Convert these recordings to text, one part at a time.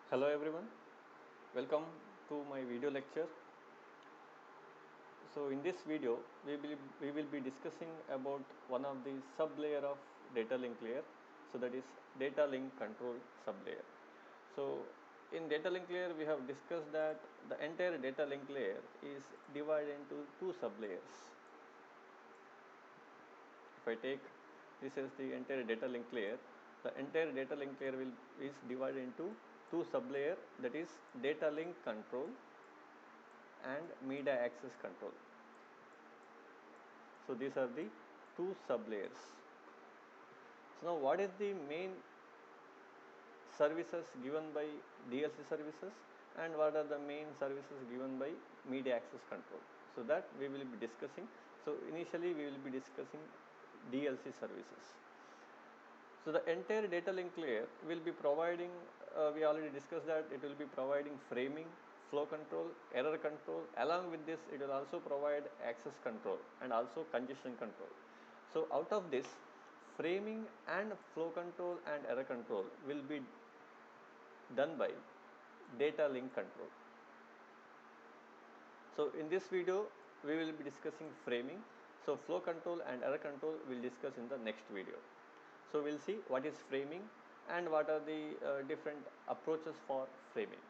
Hello everyone, welcome to my video lecture. So in this video we will be discussing about one of the sublayer of data link layer, so that is data link control sublayer. So in data link layer we have discussed that the entire data link layer is divided into two sublayers. If I take this as the entire data link layer, the entire data link layer is divided into two sublayer, that is data link control and media access control. So these are the two sublayers. So now what is the main services given by DLC services and what are the main services given by media access control? So that we will be discussing. So initially we will be discussing DLC services. So the entire data link layer will be providing, we already discussed that it will be providing framing, flow control, error control. Along with this, it will also provide access control and also congestion control. So out of this, framing and flow control and error control will be done by data link control. So in this video, we will be discussing framing. So flow control and error control will discuss in the next video. So we'll see what is framing and what are the different approaches for framing.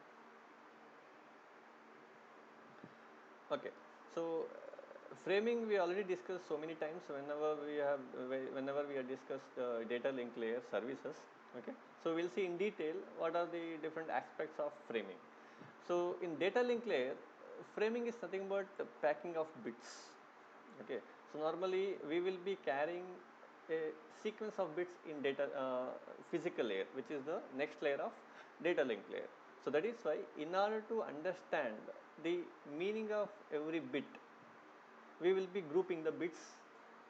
Okay, so framing we already discussed so many times whenever we have discussed data link layer services. Okay, so we'll see in detail what are the different aspects of framing. So in data link layer, framing is nothing but packing of bits. Okay, so normally we will be carrying a sequence of bits in data physical layer, which is the next layer of data link layer. So that is why in order to understand the meaning of every bit, we will be grouping the bits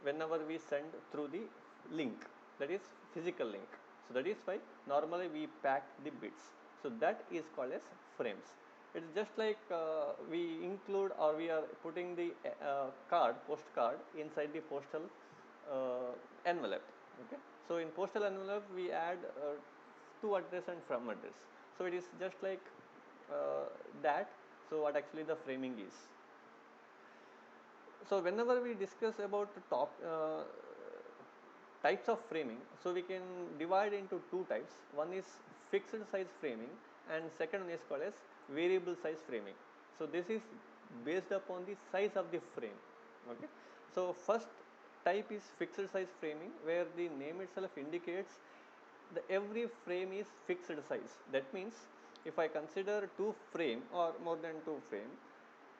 whenever we send through the link, that is physical link. So that is why normally we pack the bits. So that is called as frames. It is just like we include or we are putting the postcard inside the postal envelope. Okay, so in postal envelope we add to address and from address. So it is just like that. So what actually the framing is. So whenever we discuss about types of framing, so we can divide into two types. One is fixed size framing and second one is called as variable size framing. So this is based upon the size of the frame. Okay, so first type is fixed size framing, where the name itself indicates the every frame is fixed size. That means if I consider two frame or more than two frame,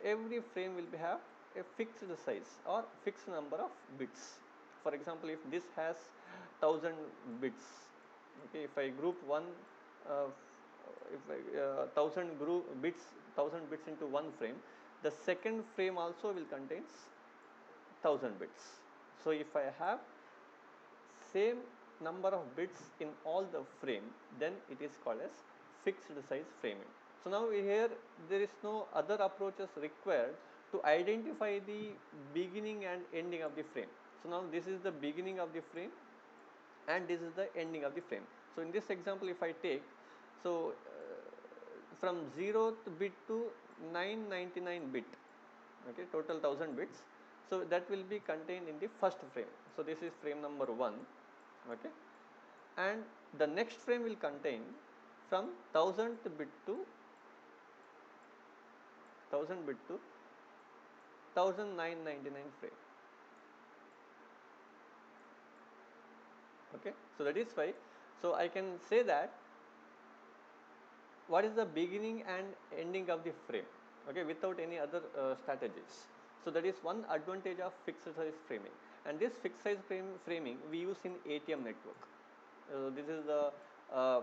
every frame will have a fixed size or fixed number of bits. For example, if this has 1000 bits, okay, if I group one uh, if I, 1000 group bits 1000 bits into one frame, the second frame also will contains 1000 bits. So if I have same number of bits in all the frame, then it is called as fixed size framing. So now here there is no other approaches required to identify the beginning and ending of the frame. So now this is the beginning of the frame and this is the ending of the frame. So in this example, if I take, so from 0th bit to 999 bit, okay, total 1000 bits. So that will be contained in the first frame. So this is frame number 1. Okay, and the next frame will contain from 1000 bit to 1999 frame. Okay, so that is why, so I can say that what is the beginning and ending of the frame, okay, without any other strategies. So that is one advantage of fixed size framing, and this fixed size framing we use in ATM network. This is the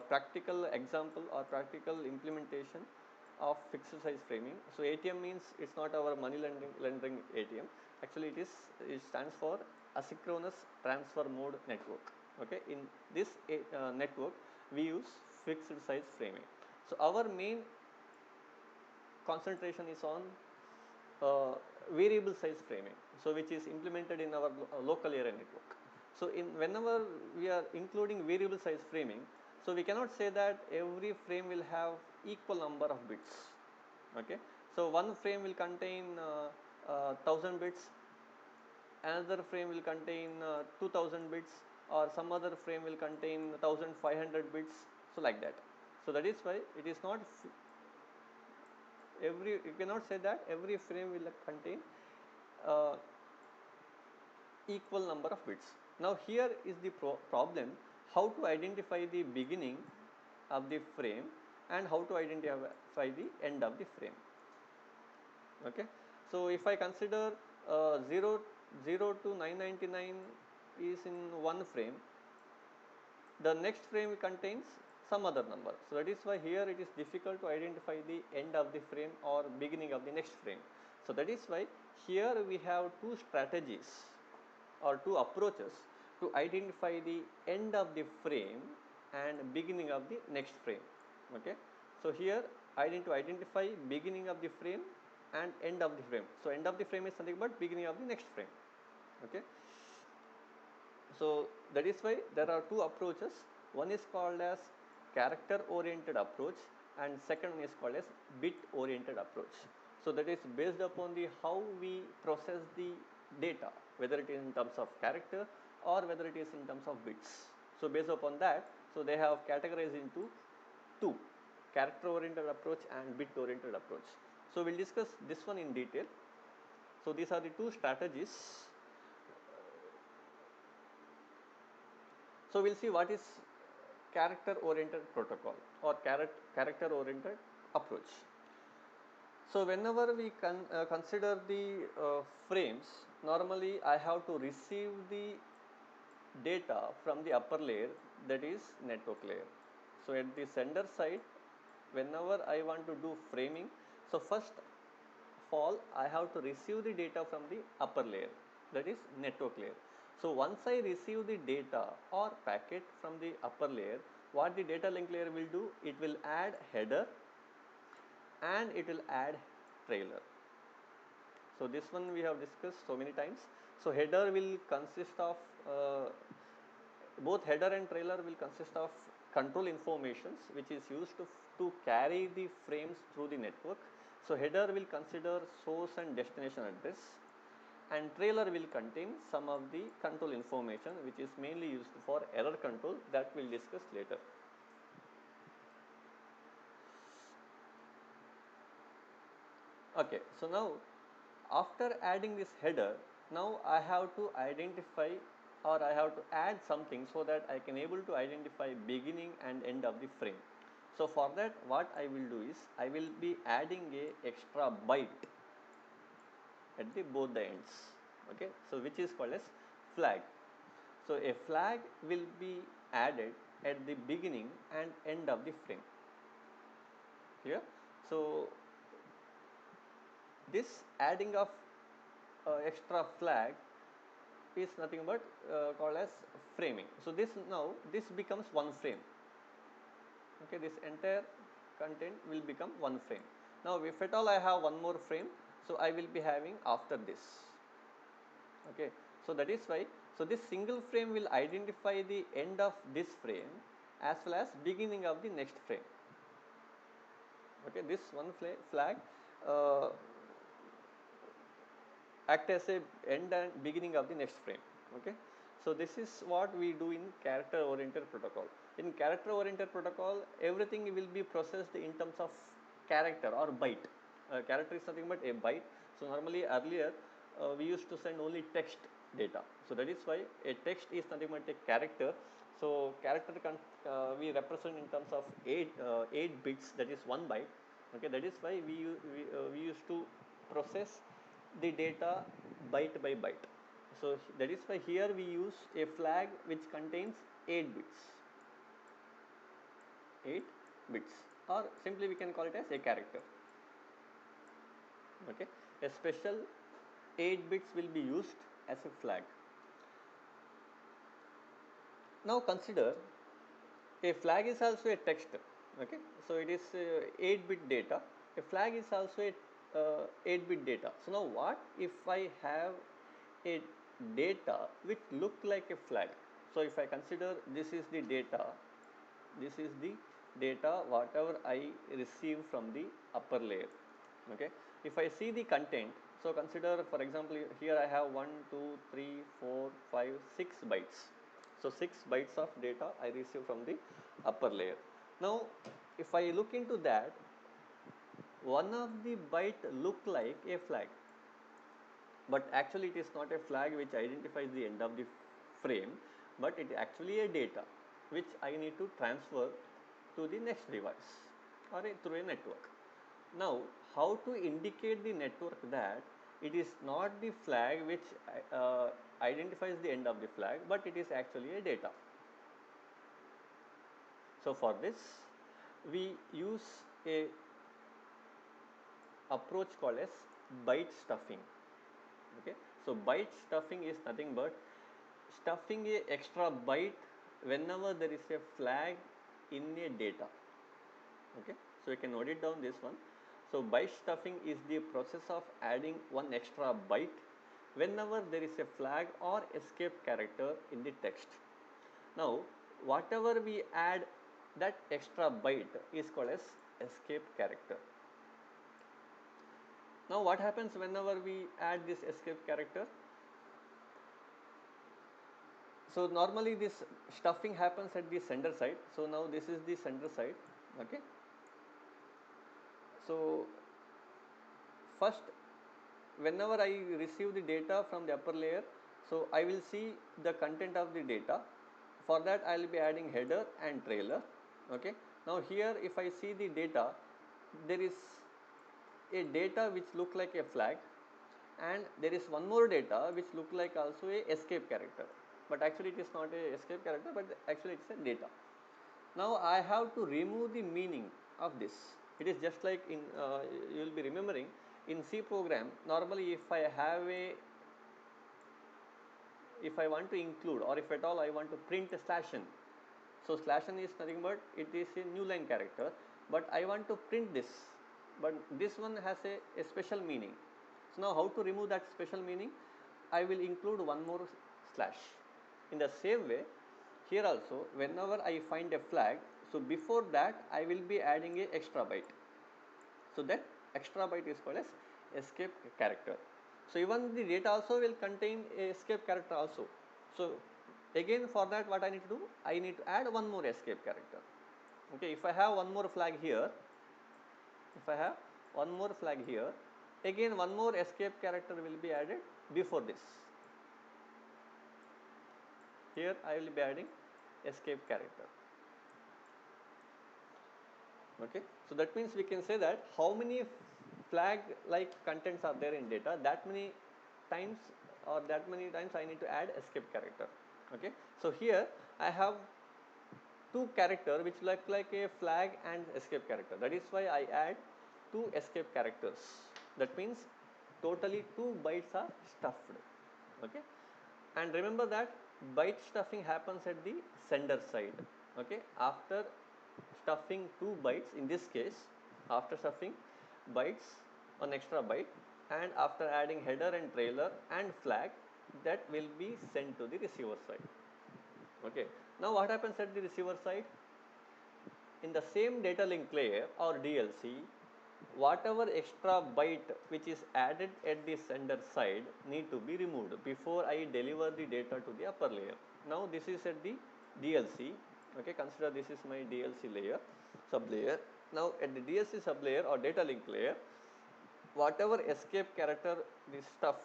practical example or practical implementation of fixed size framing. So ATM means it's not our money lending ATM. Actually, it stands for asynchronous transfer mode network. Okay, in this network we use fixed size framing. So our main concentration is on variable size framing, so which is implemented in our local area network. So in whenever we are including variable size framing, So we cannot say that every frame will have equal number of bits. Okay, so one frame will contain 1000 bits, another frame will contain 2000 bits, or some other frame will contain 1500 bits, so like that. So that is why it is not you cannot say that every frame will contain uh, equal number of bits. Now here is the problem, how to identify the beginning of the frame and how to identify the end of the frame. Okay, so if I consider 0 to 999 is in one frame, the next frame contains some other number. So that is why here it is difficult to identify the end of the frame or beginning of the next frame. So that is why here we have two strategies or two approaches to identify the end of the frame and beginning of the next frame. Okay, so here I need to identify beginning of the frame and end of the frame. So end of the frame is nothing but beginning of the next frame. Okay, so that is why there are two approaches. One is called as character oriented approach and second one is called as bit oriented approach. So that is based upon the how we process the data, whether it is in terms of character or whether it is in terms of bits. So based upon that, so they have categorized into two, character oriented approach and bit oriented approach. So we'll discuss this one in detail. So these are the two strategies. So we'll see what is character oriented protocol or character oriented approach. So whenever we consider the frames, normally I have to receive the data from the upper layer, that is network layer. So at the sender side, whenever I want to do framing, so first of all I have to receive the data from the upper layer, that is network layer. So once I receive the data or packet from the upper layer, what the data link layer will do, it will add header and it will add trailer. So this one we have discussed so many times. So header will consist of both header and trailer will consist of control informations which is used to carry the frames through the network. So header will consider source and destination address and trailer will contain some of the control information which is mainly used for error control, that we'll discuss later. Okay, so now after adding this header, now I have to identify or I have to add something so that I can able to identify beginning and end of the frame. So for that what I will do is I will be adding a extra byte at the both the ends. Okay, so which is called as flag. So a flag will be added at the beginning and end of the frame. Clear? So this adding of extra flag is nothing but called as framing. So this becomes one frame. Okay, this entire content will become one frame. Now if at all I have one more frame, so I will be having after this. Okay, so that is why, so this single frame will identify the end of this frame as well as beginning of the next frame. Okay, this one flag uh, act as a end and beginning of the next frame. Okay, so this is what we do in character oriented protocol. In character oriented protocol, everything will be processed in terms of character or byte. Character is nothing but a byte. So normally earlier we used to send only text data, so that is why a text is nothing but a character. So character we represent in terms of 8 bits, that is 1 byte. Okay, that is why we used to process the data byte by byte. So that is why here we use a flag which contains 8 bits. 8 bits, or simply we can call it as a character. Okay, a special 8 bits will be used as a flag. Now consider a flag is also a text. Okay, so it is 8-bit data. A flag is also a 8-bit data. So now what if I have a data which look like a flag? So if I consider this is the data this is the data whatever I receive from the upper layer. Okay, if I see the content, so consider for example here I have 1 2 3 4 5 6 bytes. So 6 bytes of data I receive from the upper layer. Now if I look into that, one of the byte look like a flag, but actually it is not a flag which identifies the end of the frame, but it is actually a data which I need to transfer to the next device or through a network. Now, how to indicate the network that it is not the flag which identifies the end of the flag, but it is actually a data. So, for this we use a approach called as byte stuffing. Okay, so byte stuffing is nothing but stuffing a extra byte whenever there is a flag in a data. Okay, so you can note it down this one. So byte stuffing is the process of adding one extra byte whenever there is a flag or escape character in the text. Now whatever we add, that extra byte is called as escape character. Now what happens whenever we add this escape character? So normally this stuffing happens at the sender side. So now this is the sender side. Okay, so first whenever I receive the data from the upper layer, so I will see the content of the data. For that I will be adding header and trailer. Okay, now here if I see the data, there is a data which look like a flag, and there is one more data which look like also a escape character, but actually it is not a escape character, but actually it's a data. Now I have to remove the meaning of this. It is just like in you will be remembering in C program, normally if I want to include, or if at all I want to print a slash n, so slash n is nothing but it is a new line character, but I want to print this, but this one has a special meaning. So now how to remove that special meaning? I will include one more slash. In the same way, here also whenever I find a flag, so before that I will be adding a extra byte. So that extra byte is called as escape character. So even the data also will contain a escape character also. So again for that what I need to do? I need to add one more escape character. Okay, if I have one more flag here, again one more escape character will be added before this. Here I will be adding escape character. Okay, so that means we can say that how many flag like contents are there in data, that many times I need to add escape character. Okay, so here I have two character which look like a flag and escape character, that is why I add two escape characters. That means totally 2 bytes are stuffed. Okay, and remember that byte stuffing happens at the sender side. Okay, after stuffing 2 bytes, in this case after stuffing bytes, one extra byte, and after adding header and trailer and flag, that will be sent to the receiver side. Okay, now what happens at the receiver side? In the same data link layer or DLC, whatever extra byte which is added at the sender side need to be removed before I deliver the data to the upper layer. Now this is at the DLC. Okay, consider this is my DLC layer, sublayer. Now at the DLC sublayer or data link layer, whatever escape character is stuffed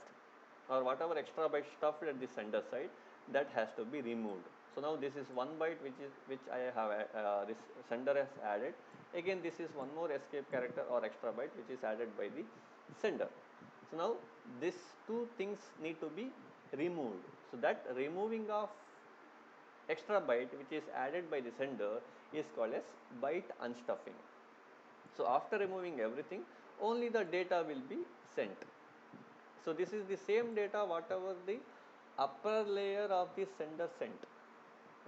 or whatever extra byte stuffed at the sender side, that has to be removed. So now this is 1 byte which I have this sender has added. Again this is one more escape character or extra byte which is added by the sender. So now these two things need to be removed. So that removing of extra byte which is added by the sender is called as byte unstuffing. So after removing everything, only the data will be sent. So this is the same data whatever the upper layer of the sender sent.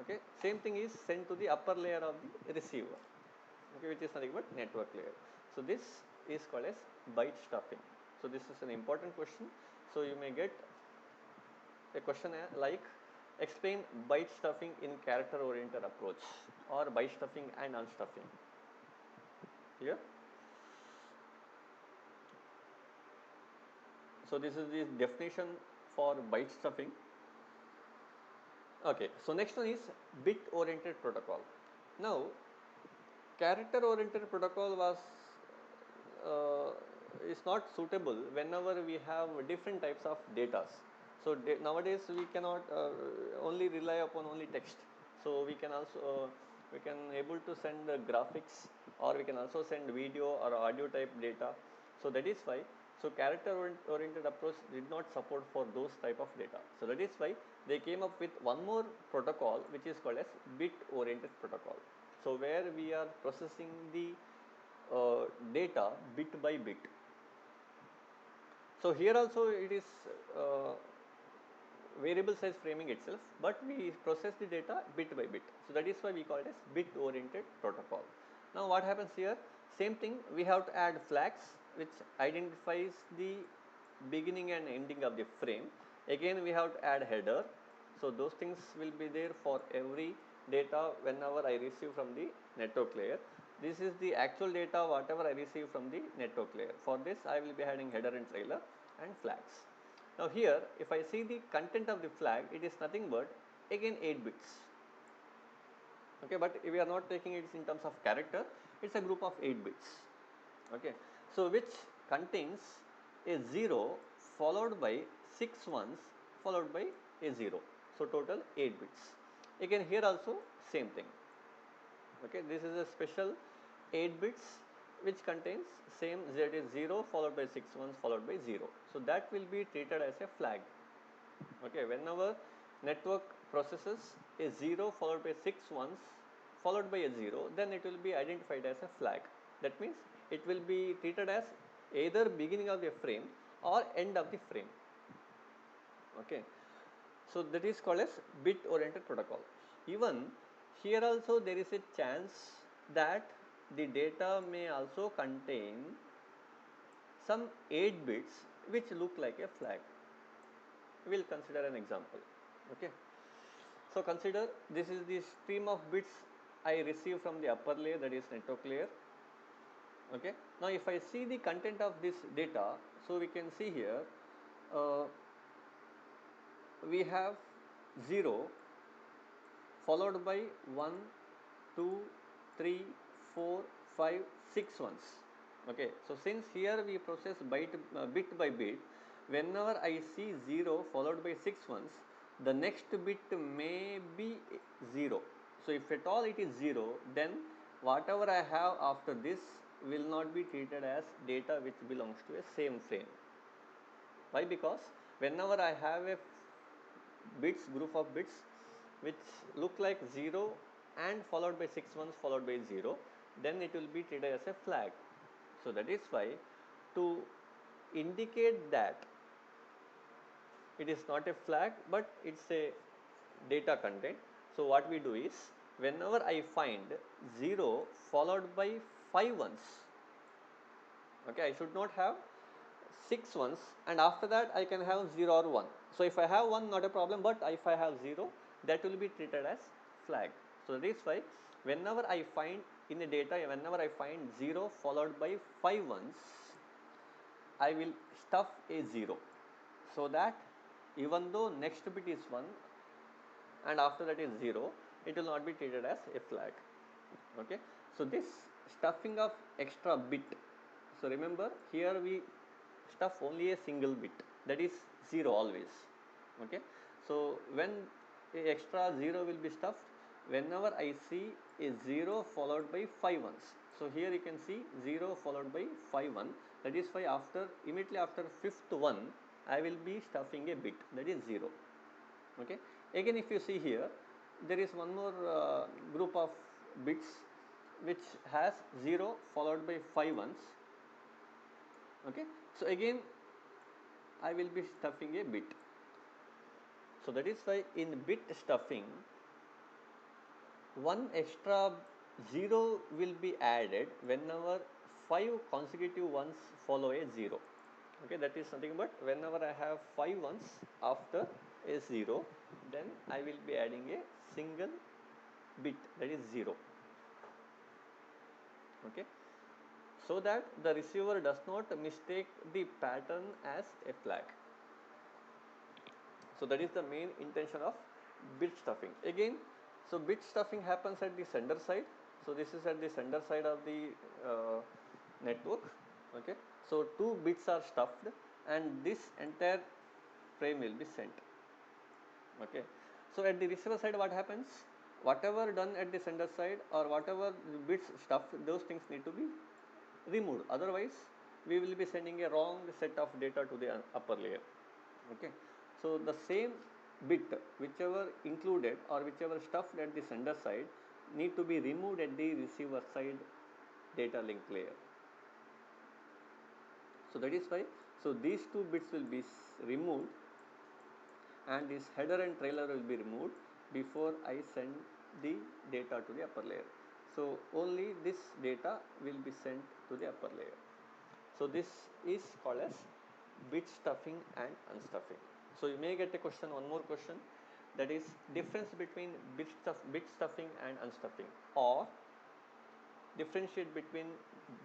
Okay, same thing is sent to the upper layer of the receiver. Okay, which is nothing but network layer. So this is called as byte stuffing. So this is an important question. So you may get a question like explain byte stuffing in character oriented approach or byte stuffing and unstuffing. Here, so this is the definition for byte stuffing. Okay, so next one is bit oriented protocol. Now, character oriented protocol was uh, is not suitable whenever we have different types of data. So nowadays we cannot only rely upon only text. So we can also we can able to send graphics, or we can also send video or audio type data. So that is why, so character oriented approach did not support for those type of data. So that is why they came up with one more protocol which is called as bit oriented protocol. So where we are processing the data bit by bit. So here also it is uh, variable size framing itself, but we process the data bit by bit. So that is why we call it as bit oriented protocol. Now what happens here? Same thing, we have to add flags which identifies the beginning and ending of the frame. Again we have to add header. So those things will be there for every data whenever I receive from the network layer. This is the actual data whatever I receive from the network layer. For this I will be adding header and trailer and flags. Now here if I see the content of the flag, it is nothing but again 8 bits. Okay, but we are not taking it in terms of character, it's a group of 8 bits. Okay, so which contains a 0 followed by 6 ones followed by a 0. So total 8 bits. Again here also same thing. Okay, this is a special 8 bits which contains same, that is 0 followed by 6 ones followed by 0. So that will be treated as a flag. Okay, whenever network processes a 0 followed by 6 ones followed by a 0, then it will be identified as a flag. That means it will be treated as either beginning of the frame or end of the frame. Okay, so that is called as bit oriented protocol. Even here also there is a chance that the data may also contain some 8 bits which look like a flag. We will consider an example. Okay, so consider this is the stream of bits I receive from the upper layer, that is network layer. Okay, now if I see the content of this data, so we can see here uh, we have 0 followed by 1, 2, 3, 4, 5, 6 ones. Okay, so since here we process bit by bit, whenever I see 0 followed by 6 ones, the next bit may be 0. So if at all it is 0, then whatever I have after this will not be treated as data which belongs to a same frame. Why? Because whenever I have a group of bits which look like 0 and followed by 6 ones followed by 0, then it will be treated as a flag. So that is why, to indicate that it is not a flag but it's a data content, so what we do is, whenever I find 0 followed by 5 ones, okay, I should not have 6 ones, and after that I can have 0 or 1. So if I have 1, not a problem, but if I have 0, that will be treated as flag. So that is why whenever I find in the data, whenever I find 0 followed by 5 ones, I will stuff a 0, so that even though next bit is 1 and after that is 0, it will not be treated as a flag. Okay, so this stuffing of extra bit, so remember here we stuff only a single bit, that is 0 always. Okay, so when a extra 0 will be stuffed whenever I see a 0 followed by 5 ones. So here you can see 0 followed by 5 1, that is why after immediately after fifth one I will be stuffing a bit, that is 0. Okay, again if you see here there is one more group of bits which has 0 followed by 5 ones. Okay, so again I will be stuffing a bit. So that is why in bit stuffing, one extra 0 will be added whenever 5 consecutive ones follow a 0. Okay, that is nothing but whenever I have 5 ones after a 0, then I will be adding a single bit, that is 0. Okay, so that the receiver does not mistake the pattern as a flag. So that is the main intention of bit stuffing. Again, so bit stuffing happens at the sender side. So this is at the sender side of the network. Okay, so 2 bits are stuffed and this entire frame will be sent. Okay, so at the receiver side what happens? Whatever done at the sender side or whatever bits stuffed, those things need to be removed. Otherwise, we will be sending a wrong set of data to the upper layer. Okay, so the same bit whichever included or whichever stuffed at the sender side need to be removed at the receiver side data link layer. So that is why, so these 2 bits will be removed and this header and trailer will be removed before I send the data to the upper layer. So only this data will be sent to the upper layer. So this is called as bit stuffing and unstuffing. So you may get a question, one more question, that is difference between bit stuffing and unstuffing, or differentiate between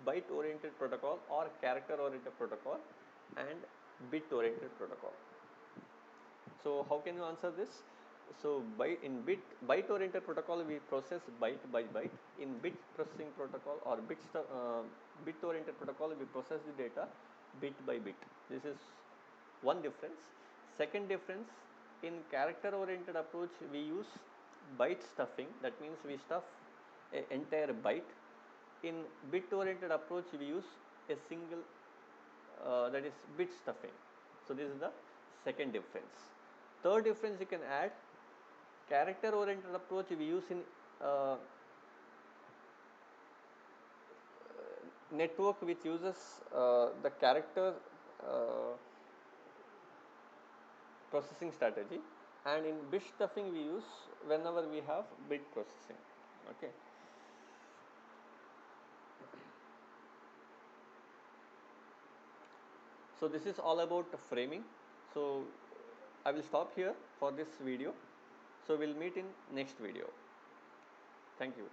byte oriented protocol or character oriented protocol and bit oriented protocol. So how can you answer this? So in byte oriented protocol we process byte by byte. In bit processing protocol or bit oriented protocol we process the data bit by bit. This is one difference. Second difference, in character oriented approach we use byte stuffing, that means we stuff an entire byte. In bit oriented approach we use a single that is bit stuffing. So this is the second difference. Third difference you can add, character oriented approach we use in network which uses the character processing strategy, and in bit stuffing we use whenever we have bit processing. Okay. So this is all about framing. So I will stop here for this video. So we'll meet in next video. Thank you.